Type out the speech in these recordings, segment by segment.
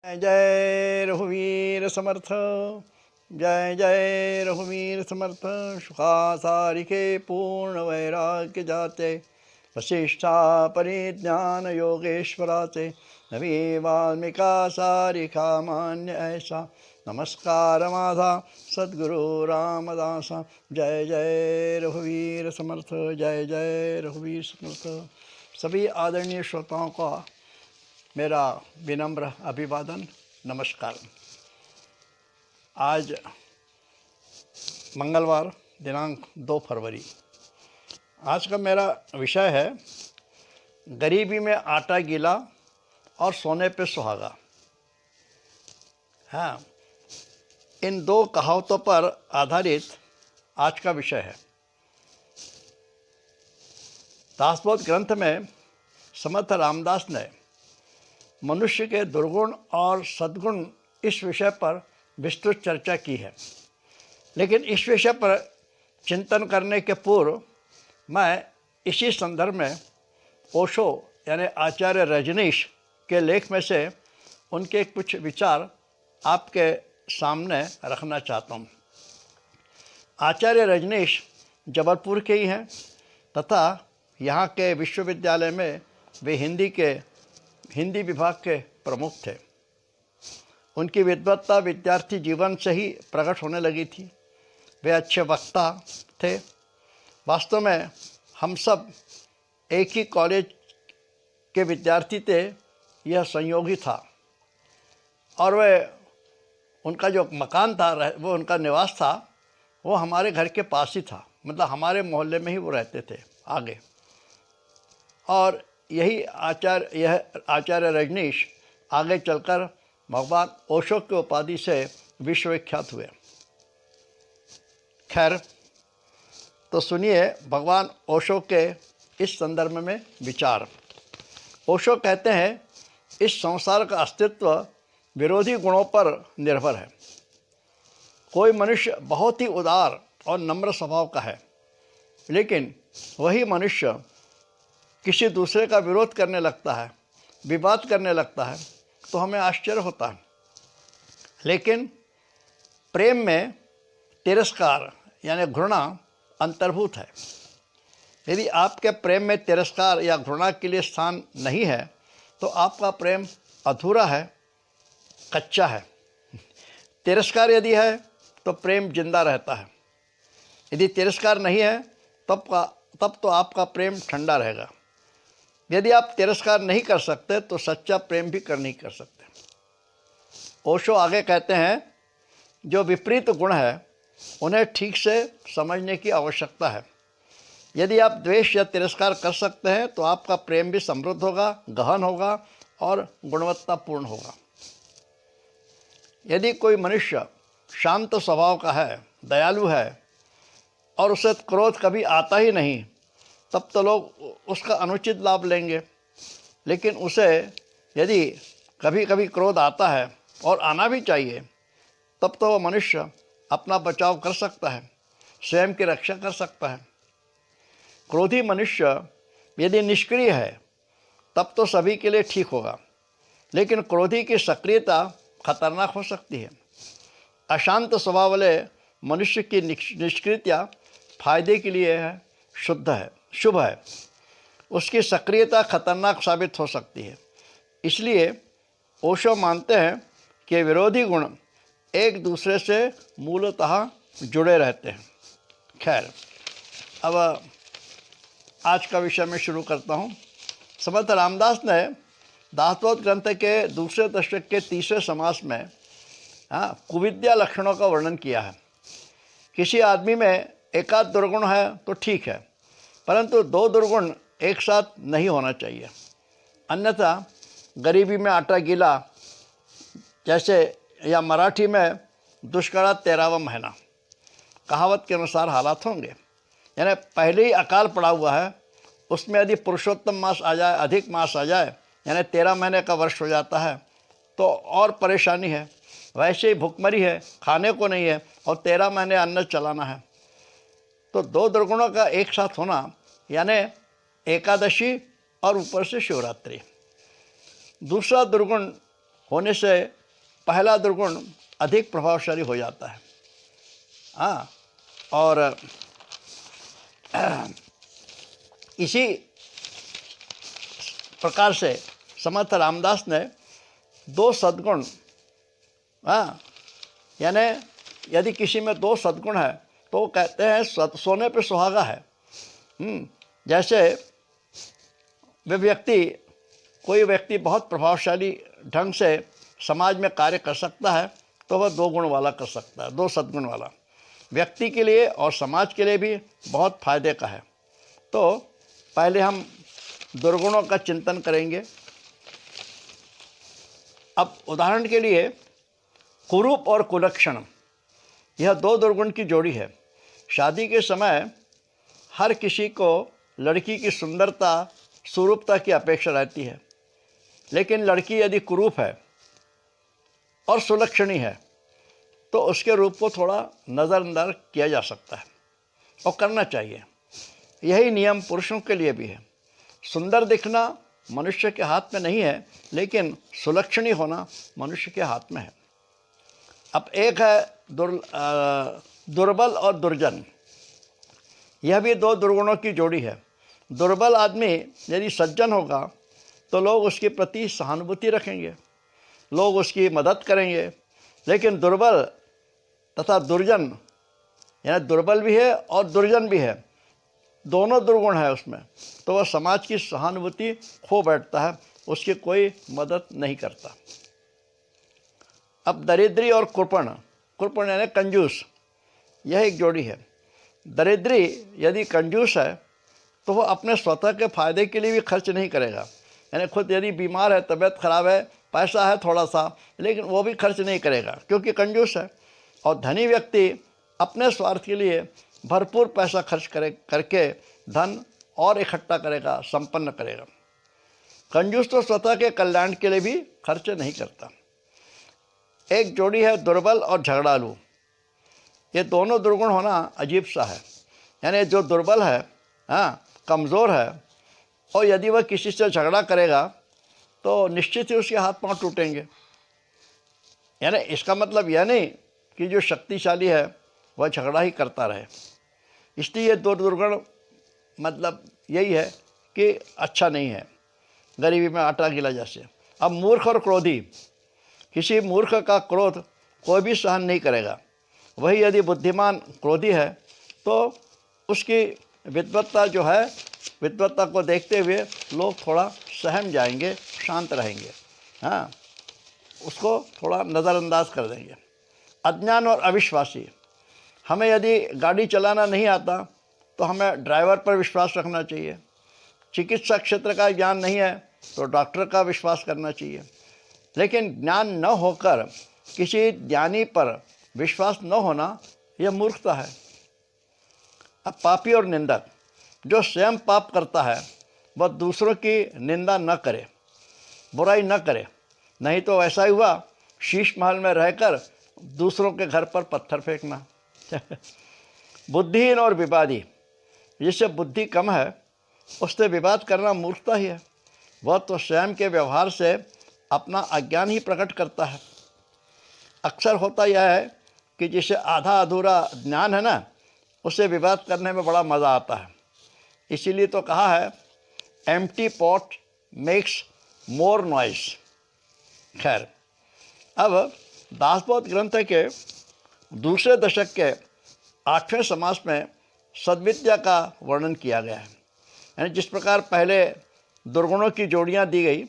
जय जय रघुवीर समर्थ। जय जय रघुवीर समर्थ। सुखा सारिके पूर्ण वैराग्य जाते, वशिष्ठा परिज्ञान योगेश्वराते, नवी वाल्मीका सारिका मान्य ऐसा, नमस्कार माधा सद्गुरु रामदासा। जय जय रघुवीर समर्थ। जय जय रघुवीर समर्थ। सभी आदरणीय श्रोताओं का मेरा विनम्र अभिवादन, नमस्कार। आज मंगलवार दिनांक 2 फरवरी। आज का मेरा विषय है गरीबी में आटा गीला और सोने पे सुहागा। हाँ, इन दो कहावतों पर आधारित आज का विषय है। दासबोध ग्रंथ में समर्थ रामदास ने मनुष्य के दुर्गुण और सद्गुण इस विषय पर विस्तृत चर्चा की है, लेकिन इस विषय पर चिंतन करने के पूर्व मैं इसी संदर्भ में ओशो यानी आचार्य रजनीश के लेख में से उनके कुछ विचार आपके सामने रखना चाहता हूँ। आचार्य रजनीश जबलपुर के ही हैं तथा यहाँ के विश्वविद्यालय में वे हिंदी विभाग के प्रमुख थे। उनकी विद्वत्ता विद्यार्थी जीवन से ही प्रकट होने लगी थी। वे अच्छे वक्ता थे। वास्तव में हम सब एक ही कॉलेज के विद्यार्थी थे, यह संयोग ही था। और उनका जो मकान था, वो उनका निवास था, वो हमारे घर के पास ही था, मतलब हमारे मोहल्ले में ही वो रहते थे आगे। और यह आचार्य रजनीश आगे चलकर भगवान ओशो के उपाधि से विश्वविख्यात हुए। खैर, तो सुनिए भगवान ओशो के इस संदर्भ में विचार। ओशो कहते हैं, इस संसार का अस्तित्व विरोधी गुणों पर निर्भर है। कोई मनुष्य बहुत ही उदार और नम्र स्वभाव का है, लेकिन वही मनुष्य किसी दूसरे का विरोध करने लगता है, विवाद करने लगता है, तो हमें आश्चर्य होता है। लेकिन प्रेम में तिरस्कार यानी घृणा अंतर्भूत है। यदि आपके प्रेम में तिरस्कार या घृणा के लिए स्थान नहीं है, तो आपका प्रेम अधूरा है, कच्चा है। तिरस्कार यदि है तो प्रेम जिंदा रहता है। यदि तिरस्कार नहीं है तब तो आपका प्रेम ठंडा रहेगा। यदि आप तिरस्कार नहीं कर सकते तो सच्चा प्रेम भी नहीं कर सकते। ओशो आगे कहते हैं, जो विपरीत गुण है उन्हें ठीक से समझने की आवश्यकता है। यदि आप द्वेष या तिरस्कार कर सकते हैं तो आपका प्रेम भी समृद्ध होगा, गहन होगा और गुणवत्तापूर्ण होगा। यदि कोई मनुष्य शांत स्वभाव का है, दयालु है और उसे क्रोध कभी आता ही नहीं, तब तो लोग उसका अनुचित लाभ लेंगे। लेकिन उसे यदि कभी कभी क्रोध आता है, और आना भी चाहिए, तब तो वह मनुष्य अपना बचाव कर सकता है, स्वयं की रक्षा कर सकता है। क्रोधी मनुष्य यदि निष्क्रिय है तब तो सभी के लिए ठीक होगा, लेकिन क्रोधी की सक्रियता खतरनाक हो सकती है। अशांत स्वभाव वाले मनुष्य की निष्क्रियता फायदे के लिए है, शुभ है। उसकी सक्रियता खतरनाक साबित हो सकती है। इसलिए ओशो मानते हैं कि विरोधी गुण एक दूसरे से मूलतः जुड़े रहते हैं। खैर, अब आज का विषय मैं शुरू करता हूँ। समर्थ रामदास ने दासबोध ग्रंथ के दूसरे दशक के 3वें समास में कुविद्या लक्षणों का वर्णन किया है। किसी आदमी में एकाध दुर्गुण है तो ठीक है, परंतु 2 दुर्गुण एक साथ नहीं होना चाहिए, अन्यथा गरीबी में आटा गीला जैसे, या मराठी में दुष्काळात 13वां महीना, कहावत के अनुसार हालात होंगे। यानी पहले ही अकाल पड़ा हुआ है, उसमें यदि पुरुषोत्तम मास आ जाए, अधिक मास आ जाए, यानी 13 महीने का वर्ष हो जाता है, तो और परेशानी है। वैसे ही भुखमरी है, खाने को नहीं है और 13 महीने अन्न चलाना है। तो 2 दुर्गुणों का एक साथ होना यानी एकादशी और ऊपर से शिवरात्रि। दूसरा दुर्गुण होने से पहला दुर्गुण अधिक प्रभावशाली हो जाता है। हाँ, और इसी प्रकार से समर्थ रामदास ने 2 सद्गुण, हाँ, यानी यदि किसी में 2 सद्गुण है तो वो कहते हैं सोने पे सुहागा है। जैसे कोई व्यक्ति बहुत प्रभावशाली ढंग से समाज में कार्य कर सकता है तो वह 2 गुण वाला कर सकता है, 2 सद्गुण वाला। व्यक्ति के लिए और समाज के लिए भी बहुत फायदे का है। तो पहले हम दुर्गुणों का चिंतन करेंगे। अब उदाहरण के लिए कुरूप और कुलक्षण, यह 2 दुर्गुण की जोड़ी है। शादी के समय हर किसी को लड़की की सुंदरता, सुरूपता की अपेक्षा रहती है, लेकिन लड़की यदि कुरूप है और सुलक्षणी है तो उसके रूप को थोड़ा नज़रअंदाज किया जा सकता है और करना चाहिए। यही नियम पुरुषों के लिए भी है। सुंदर दिखना मनुष्य के हाथ में नहीं है, लेकिन सुलक्षणी होना मनुष्य के हाथ में है। अब एक है दुर्बल और दुर्जन, यह भी 2 दुर्गुणों की जोड़ी है। दुर्बल आदमी यदि सज्जन होगा तो लोग उसके प्रति सहानुभूति रखेंगे, लोग उसकी मदद करेंगे। लेकिन दुर्बल तथा दुर्जन, यानी दुर्बल भी है और दुर्जन भी है, दोनों दुर्गुण है उसमें, तो वह समाज की सहानुभूति खो बैठता है, उसकी कोई मदद नहीं करता। अब दरिद्री और कृपण यानी कंजूस, यह एक जोड़ी है। दरिद्री यदि कंजूस है तो वह अपने स्वतः के फायदे के लिए भी खर्च नहीं करेगा। यानी खुद यदि बीमार है, तबीयत खराब है, पैसा है थोड़ा सा, लेकिन वो भी खर्च नहीं करेगा क्योंकि कंजूस है। और धनी व्यक्ति अपने स्वार्थ के लिए भरपूर पैसा खर्च करके धन और इकट्ठा करेगा, संपन्न करेगा। कंजूस तो स्वतः के कल्याण के लिए भी खर्च नहीं करता। एक जोड़ी है दुर्बल और झगड़ालू। ये दोनों दुर्गुण होना अजीब सा है। यानी जो दुर्बल है, हाँ, कमज़ोर है, और यदि वह किसी से झगड़ा करेगा तो निश्चित ही उसके हाथ पांव टूटेंगे। यानी इसका मतलब यह नहीं कि जो शक्तिशाली है वह झगड़ा ही करता रहे। इसलिए ये 2 दुर्गुण मतलब यही है कि अच्छा नहीं है, गरीबी में आटा गिला जैसे। अब मूर्ख और क्रोधी, किसी मूर्ख का क्रोध कोई भी सहन नहीं करेगा। वही यदि बुद्धिमान क्रोधी है तो उसकी विद्वत्ता जो है, विद्वत्ता को देखते हुए लोग थोड़ा सहम जाएंगे, शांत रहेंगे, हाँ, उसको थोड़ा नज़रअंदाज कर देंगे। अज्ञान और अविश्वासी, हमें यदि गाड़ी चलाना नहीं आता तो हमें ड्राइवर पर विश्वास रखना चाहिए। चिकित्सा क्षेत्र का ज्ञान नहीं है तो डॉक्टर का विश्वास करना चाहिए। लेकिन ज्ञान न होकर किसी ज्ञानी पर विश्वास न होना, यह मूर्खता है। अब पापी और निंदक, जो स्वयं पाप करता है वह दूसरों की निंदा न करे, बुराई न करे, नहीं तो ऐसा ही हुआ शीश महल में रहकर दूसरों के घर पर पत्थर फेंकना। बुद्धिहीन और विवादी, जिससे बुद्धि कम है उससे विवाद करना मूर्खता ही है। वह तो स्वयं के व्यवहार से अपना अज्ञान ही प्रकट करता है। अक्सर होता यह है कि जिसे आधा अधूरा ज्ञान है ना, उससे विवाद करने में बड़ा मज़ा आता है। इसीलिए तो कहा है empty pot makes more noise. खैर, अब दासबोध ग्रंथ के दूसरे दशक के 8वें समास में सद्विद्या का वर्णन किया गया है। यानी जिस प्रकार पहले दुर्गुणों की जोड़ियाँ दी गई,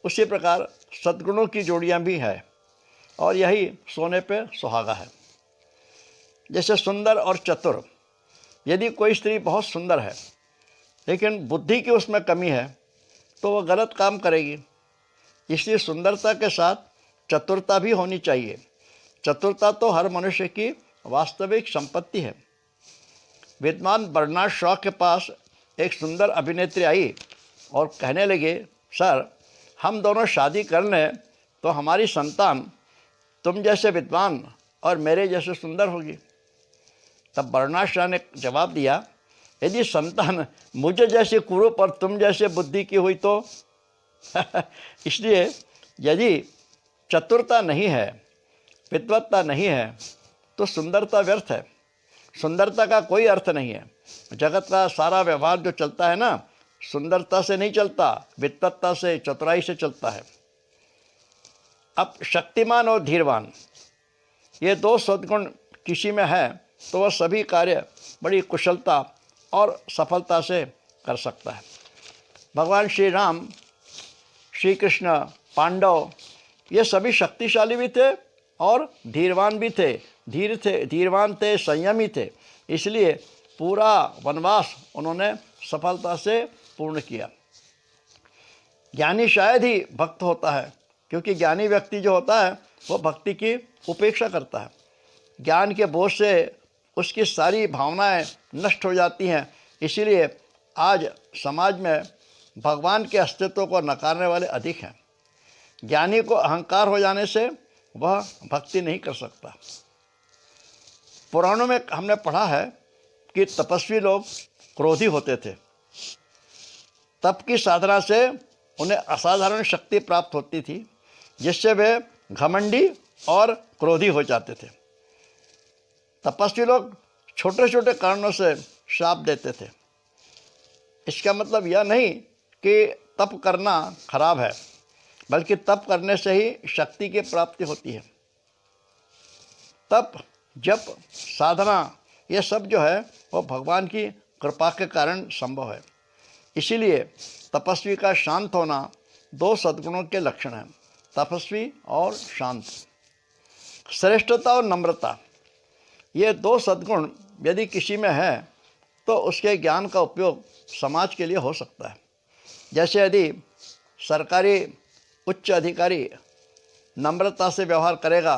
उसी प्रकार सद्गुणों की जोड़ियाँ भी है, और यही सोने पे सुहागा है। जैसे सुंदर और चतुर, यदि कोई स्त्री बहुत सुंदर है लेकिन बुद्धि की उसमें कमी है तो वह गलत काम करेगी। इसलिए सुंदरता के साथ चतुरता भी होनी चाहिए। चतुरता तो हर मनुष्य की वास्तविक संपत्ति है। विद्वान बर्नार्ड शॉ के पास एक सुंदर अभिनेत्री आई और कहने लगे, सर, हम दोनों शादी कर लें तो हमारी संतान तुम जैसे विद्वान और मेरे जैसे सुंदर होगी। तब बर्नार्ड शॉ ने जवाब दिया, यदि संतान मुझे जैसे कुरूप और तुम जैसे बुद्धि की हुई तो इसलिए यदि चतुरता नहीं है, विद्वत्ता नहीं है, तो सुंदरता व्यर्थ है। सुंदरता का कोई अर्थ नहीं है। जगत का सारा व्यवहार जो चलता है ना, सुंदरता से नहीं चलता, विद्वत्ता से, चतुराई से चलता है। अब शक्तिमान और धीरवान, ये दो सद्गुण किसी में है तो वह सभी कार्य बड़ी कुशलता और सफलता से कर सकता है। भगवान श्री राम, श्री कृष्ण, पांडव, ये सभी शक्तिशाली भी थे और धीरवान भी थे, धीरवान थे, संयमी थे। इसलिए पूरा वनवास उन्होंने सफलता से पूर्ण किया। ज्ञानी शायद ही भक्त होता है, क्योंकि ज्ञानी व्यक्ति जो होता है वो भक्ति की उपेक्षा करता है। ज्ञान के बोझ से उसकी सारी भावनाएं नष्ट हो जाती हैं। इसीलिए आज समाज में भगवान के अस्तित्व को नकारने वाले अधिक हैं। ज्ञानी को अहंकार हो जाने से वह भक्ति नहीं कर सकता। पुराणों में हमने पढ़ा है कि तपस्वी लोग क्रोधी होते थे। तप की साधना से उन्हें असाधारण शक्ति प्राप्त होती थी, जिससे वे घमंडी और क्रोधी हो जाते थे। तपस्वी लोग छोटे छोटे कारणों से श्राप देते थे। इसका मतलब यह नहीं कि तप करना खराब है, बल्कि तप करने से ही शक्ति की प्राप्ति होती है। तप, जप, साधना, ये सब जो है वो भगवान की कृपा के कारण संभव है। इसीलिए तपस्वी का शांत होना दो सद्गुणों के लक्षण हैं, तपस्वी और शांत। श्रेष्ठता और नम्रता, ये दो सद्गुण यदि किसी में है तो उसके ज्ञान का उपयोग समाज के लिए हो सकता है। जैसे यदि सरकारी उच्च अधिकारी नम्रता से व्यवहार करेगा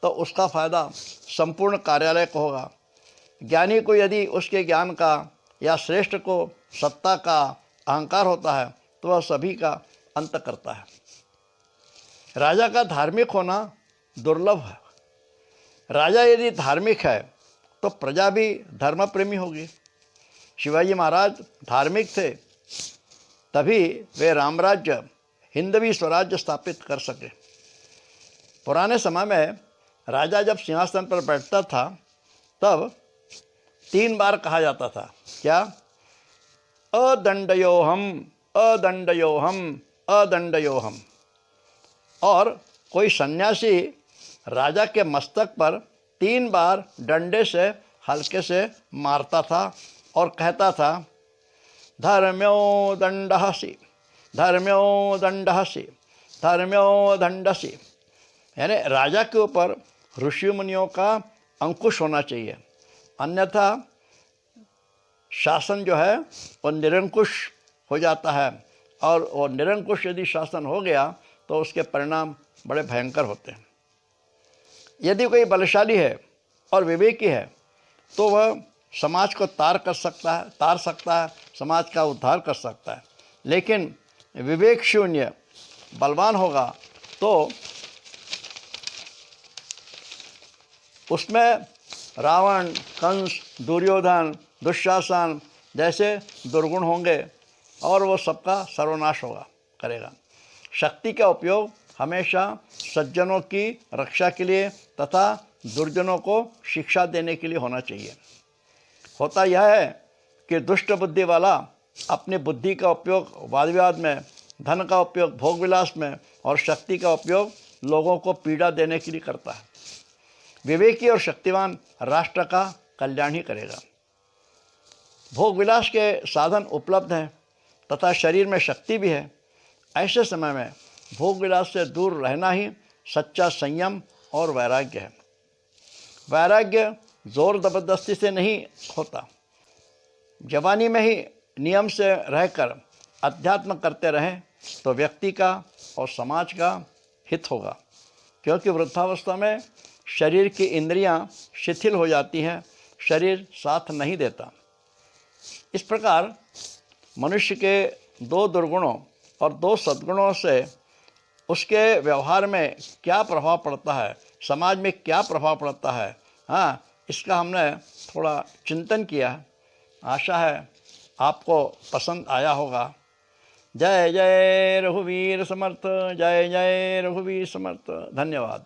तो उसका फ़ायदा संपूर्ण कार्यालय को होगा। ज्ञानी को यदि उसके ज्ञान का या श्रेष्ठ को सत्ता का अहंकार होता है तो वह सभी का अंत करता है। राजा का धार्मिक होना दुर्लभ है। राजा यदि धार्मिक है तो प्रजा भी धर्म प्रेमी होगी। शिवाजी महाराज धार्मिक थे, तभी वे रामराज्य, हिंदवी स्वराज्य स्थापित कर सके। पुराने समय में राजा जब सिंहासन पर बैठता था तब 3 बार कहा जाता था, क्या? अदंडयोहम, अदंडयोहम, अदंडयोहम। और कोई सन्यासी राजा के मस्तक पर 3 बार डंडे से हल्के से मारता था और कहता था, धर्म्यो दंडहसि, धर्म्यो दंडहसि, धर्म्यो दंडसि। यानी राजा के ऊपर ऋषि मुनियों का अंकुश होना चाहिए, अन्यथा शासन जो है वो निरंकुश हो जाता है। और वो निरंकुश यदि शासन हो गया तो उसके परिणाम बड़े भयंकर होते हैं। यदि कोई बलशाली है और विवेकी है तो वह समाज को तार सकता है, समाज का उद्धार कर सकता है। लेकिन विवेक शून्य बलवान होगा तो उसमें रावण, कंस, दुर्योधन, दुशासन जैसे दुर्गुण होंगे और वो सबका सर्वनाश करेगा। शक्ति का उपयोग हमेशा सज्जनों की रक्षा के लिए तथा दुर्जनों को शिक्षा देने के लिए होना चाहिए। होता यह है कि दुष्ट बुद्धि वाला अपनी बुद्धि का उपयोग वाद विवाद में, धन का उपयोग भोग विलास में और शक्ति का उपयोग लोगों को पीड़ा देने के लिए करता है। विवेकी और शक्तिवान राष्ट्र का कल्याण ही करेगा। भोग विलास के साधन उपलब्ध हैं तथा शरीर में शक्ति भी है। ऐसे समय में भोग विलास से दूर रहना ही सच्चा संयम और वैराग्य है। वैराग्य जोर ज़बरदस्ती से नहीं होता। जवानी में ही नियम से रहकर अध्यात्म करते रहें तो व्यक्ति का और समाज का हित होगा, क्योंकि वृद्धावस्था में शरीर की इंद्रियां शिथिल हो जाती हैं, शरीर साथ नहीं देता। इस प्रकार मनुष्य के 2 दुर्गुणों और 2 सद्गुणों से उसके व्यवहार में क्या प्रभाव पड़ता है, समाज में क्या प्रभाव पड़ता है, हाँ, इसका हमने थोड़ा चिंतन किया। आशा है आपको पसंद आया होगा। जय जय रघुवीर समर्थ, जय जय रघुवीर समर्थ। धन्यवाद।